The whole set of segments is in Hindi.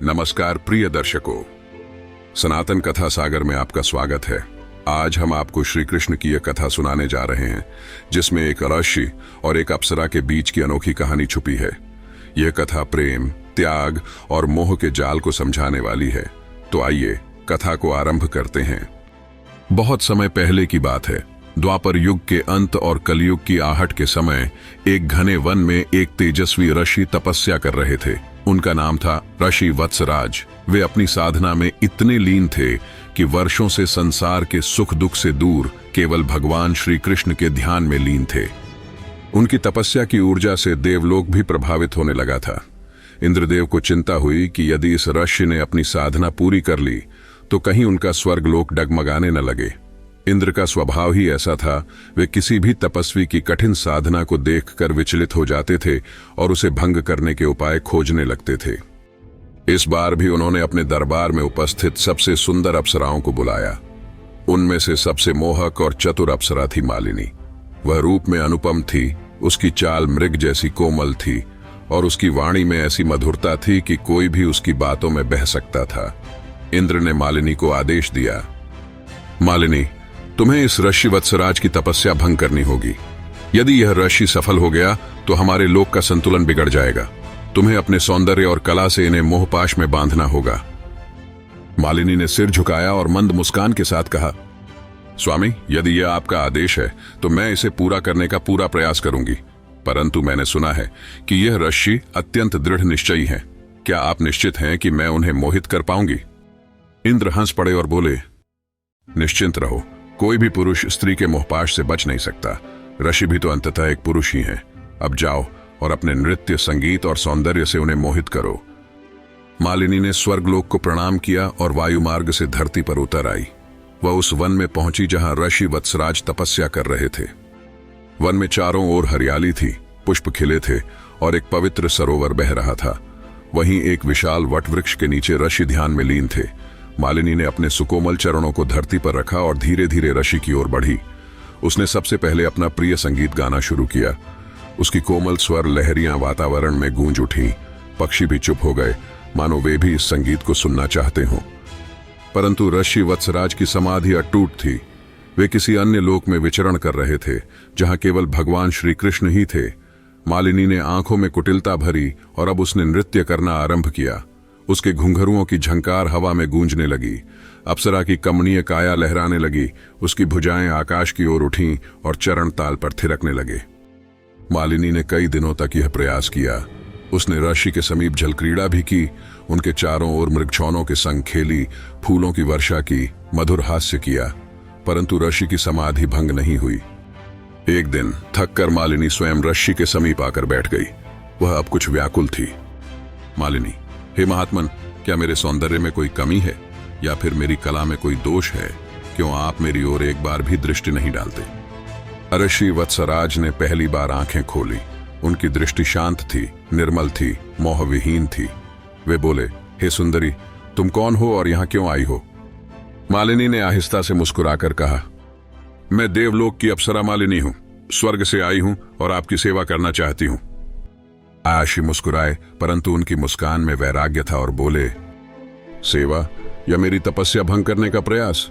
नमस्कार प्रिय दर्शकों, सनातन कथा सागर में आपका स्वागत है। आज हम आपको श्री कृष्ण की यह कथा सुनाने जा रहे हैं जिसमें एक ऋषि और एक अप्सरा के बीच की अनोखी कहानी छुपी है। यह कथा प्रेम, त्याग और मोह के जाल को समझाने वाली है। तो आइए कथा को आरंभ करते हैं। बहुत समय पहले की बात है। द्वापर युग के अंत और कलयुग की आहट के समय एक घने वन में एक तेजस्वी ऋषि तपस्या कर रहे थे। उनका नाम था ऋषि वत्सराज। वे अपनी साधना में इतने लीन थे कि वर्षों से संसार के सुख दुख से दूर केवल भगवान श्री कृष्ण के ध्यान में लीन थे। उनकी तपस्या की ऊर्जा से देवलोक भी प्रभावित होने लगा था। इंद्रदेव को चिंता हुई कि यदि इस ऋषि ने अपनी साधना पूरी कर ली तो कहीं उनका स्वर्गलोक डगमगाने न लगे। इंद्र का स्वभाव ही ऐसा था, वे किसी भी तपस्वी की कठिन साधना को देखकर विचलित हो जाते थे और उसे भंग करने के उपाय खोजने लगते थे। इस बार भी उन्होंने अपने दरबार में उपस्थित सबसे सुंदर अप्सराओं को बुलाया। उनमें से सबसे मोहक और चतुर अप्सरा थी मालिनी। वह रूप में अनुपम थी, उसकी चाल मृग जैसी कोमल थी और उसकी वाणी में ऐसी मधुरता थी कि कोई भी उसकी बातों में बह सकता था। इंद्र ने मालिनी को आदेश दिया, मालिनी, तुम्हें इस ऋषि वत्सराज की तपस्या भंग करनी होगी। यदि यह ऋषि सफल हो गया तो हमारे लोक का संतुलन बिगड़ जाएगा। तुम्हें अपने सौंदर्य और कला से इन्हें मोहपाश में बांधना होगा। मालिनी ने सिर झुकाया और मंद मुस्कान के साथ कहा, स्वामी, यदि यह आपका आदेश है तो मैं इसे पूरा करने का पूरा प्रयास करूंगी। परंतु मैंने सुना है कि यह ऋषि अत्यंत दृढ़ निश्चयी हैं। क्या आप निश्चित हैं कि मैं उन्हें मोहित कर पाऊंगी? इंद्र हंस पड़े और बोले, निश्चिंत रहो, कोई भी पुरुष स्त्री के मोहपाश से बच नहीं सकता। ऋषि भी तो अंततः एक पुरुष ही हैं। अब जाओ और अपने नृत्य, संगीत और सौंदर्य से उन्हें मोहित करो। मालिनी ने स्वर्गलोक को प्रणाम किया और वायुमार्ग से धरती पर उतर आई। वह उस वन में पहुंची जहां ऋषि वत्सराज तपस्या कर रहे थे। वन में चारों ओर हरियाली थी, पुष्प खिले थे और एक पवित्र सरोवर बह रहा था। वहीं एक विशाल वटवृक्ष के नीचे ऋषि ध्यान में लीन थे। मालिनी ने अपने सुकोमल चरणों को धरती पर रखा और धीरे धीरे ऋषि की ओर बढ़ी। उसने सबसे पहले अपना प्रिय संगीत गाना शुरू किया। उसकी कोमल स्वर लहरियां वातावरण में गूंज उठी। पक्षी भी चुप हो गए, मानो वे भी इस संगीत को सुनना चाहते हों। परंतु ऋषि वत्सराज की समाधि अटूट थी। वे किसी अन्य लोक में विचरण कर रहे थे जहां केवल भगवान श्री कृष्ण ही थे। मालिनी ने आंखों में कुटिलता भरी और अब उसने नृत्य करना आरंभ किया। उसके घुंघरुओं की झंकार हवा में गूंजने लगी। अप्सरा की कमनीय काया लहराने लगी। उसकी भुजाएं आकाश की ओर उठीं और चरण ताल पर थिरकने लगे। मालिनी ने कई दिनों तक यह प्रयास किया। उसने ऋषि के समीप जलक्रीड़ा भी की, उनके चारों ओर मृगछौनों के संग खेली, फूलों की वर्षा की, मधुर हास्य किया, परंतु ऋषि की समाधि भंग नहीं हुई। एक दिन थककर मालिनी स्वयं ऋषि के समीप आकर बैठ गई। वह अब कुछ व्याकुल थी। मालिनी, हे महात्मन, क्या मेरे सौंदर्य में कोई कमी है या फिर मेरी कला में कोई दोष है? क्यों आप मेरी ओर एक बार भी दृष्टि नहीं डालते? ऋषि वत्सराज ने पहली बार आंखें खोली। उनकी दृष्टि शांत थी, निर्मल थी, मोहविहीन थी। वे बोले, हे सुंदरी, तुम कौन हो और यहां क्यों आई हो? मालिनी ने आहिस्ता से मुस्कुराकर कहा, मैं देवलोक की अप्सरा मालिनी हूं, स्वर्ग से आई हूं और आपकी सेवा करना चाहती हूं। ऋषि मुस्कुराए, परंतु उनकी मुस्कान में वैराग्य था और बोले, सेवा या मेरी तपस्या भंग करने का प्रयास?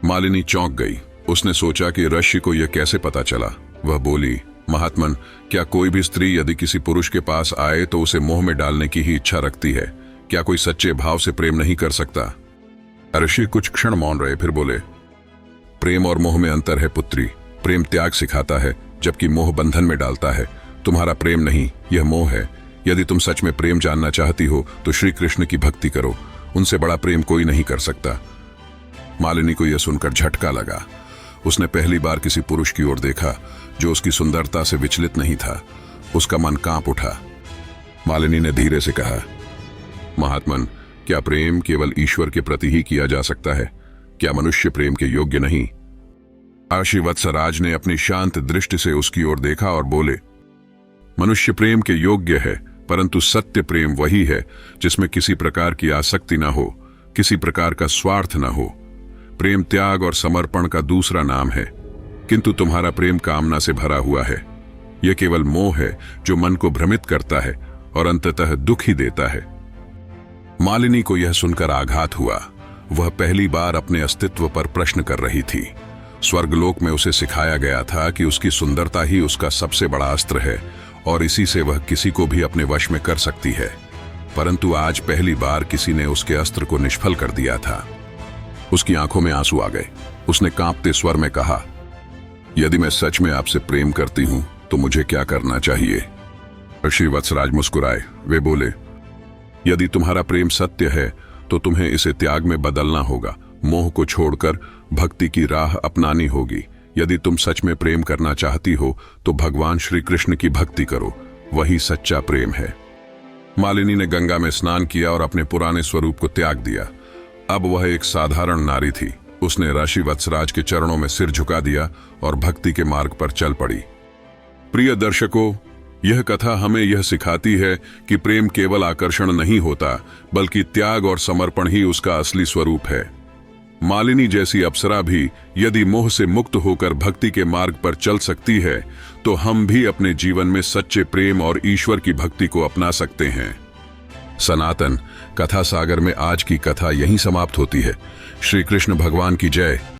मालिनी चौंक गई। उसने सोचा कि ऋषि को यह कैसे पता चला। वह बोली, महात्मन, क्या कोई भी स्त्री यदि किसी पुरुष के पास आए तो उसे मोह में डालने की ही इच्छा रखती है? क्या कोई सच्चे भाव से प्रेम नहीं कर सकता? ऋषि कुछ क्षण मौन रहे, फिर बोले, प्रेम और मोह में अंतर है पुत्री। प्रेम त्याग सिखाता है जबकि मोह बंधन में डालता है। तुम्हारा प्रेम नहीं, यह मोह है। यदि तुम सच में प्रेम जानना चाहती हो तो श्री कृष्ण की भक्ति करो। उनसे बड़ा प्रेम कोई नहीं कर सकता। मालिनी को यह सुनकर झटका लगा। उसने पहली बार किसी पुरुष की ओर देखा जो उसकी सुंदरता से विचलित नहीं था। उसका मन कांप उठा। मालिनी ने धीरे से कहा, महात्मन, क्या प्रेम केवल ईश्वर के प्रति ही किया जा सकता है? क्या मनुष्य प्रेम के योग्य नहीं? ऋषि वत्सराज ने अपनी शांत दृष्टि से उसकी ओर देखा और बोले, मनुष्य प्रेम के योग्य है, परंतु सत्य प्रेम वही है जिसमें किसी प्रकार की आसक्ति न हो, किसी प्रकार का स्वार्थ न हो। प्रेम त्याग और समर्पण का दूसरा नाम है, किंतु तुम्हारा प्रेम कामना से भरा हुआ है। यह केवल मोह है जो मन को भ्रमित करता है और अंततः दुख ही देता है। मालिनी को यह सुनकर आघात हुआ। वह पहली बार अपने अस्तित्व पर प्रश्न कर रही थी। स्वर्गलोक में उसे सिखाया गया था कि उसकी सुंदरता ही उसका सबसे बड़ा अस्त्र है और इसी से वह किसी को भी अपने वश में कर सकती है। परंतु आज पहली बार किसी ने उसके अस्त्र को निष्फल कर दिया था। उसकी आंखों में आंसू आ गए। उसने कांपते स्वर में कहा, यदि मैं सच में आपसे प्रेम करती हूं तो मुझे क्या करना चाहिए? ऋषि वत्सराज मुस्कुराए। वे बोले, यदि तुम्हारा प्रेम सत्य है तो तुम्हें इसे त्याग में बदलना होगा। मोह को छोड़कर भक्ति की राह अपनानी होगी। यदि तुम सच में प्रेम करना चाहती हो तो भगवान श्री कृष्ण की भक्ति करो, वही सच्चा प्रेम है। मालिनी ने गंगा में स्नान किया और अपने पुराने स्वरूप को त्याग दिया। अब वह एक साधारण नारी थी। उसने ऋषि वत्सराज के चरणों में सिर झुका दिया और भक्ति के मार्ग पर चल पड़ी। प्रिय दर्शकों, यह कथा हमें यह सिखाती है कि प्रेम केवल आकर्षण नहीं होता, बल्कि त्याग और समर्पण ही उसका असली स्वरूप है। मालिनी जैसी अप्सरा भी यदि मोह से मुक्त होकर भक्ति के मार्ग पर चल सकती है, तो हम भी अपने जीवन में सच्चे प्रेम और ईश्वर की भक्ति को अपना सकते हैं। सनातन कथा सागर में आज की कथा यहीं समाप्त होती है। श्री कृष्ण भगवान की जय।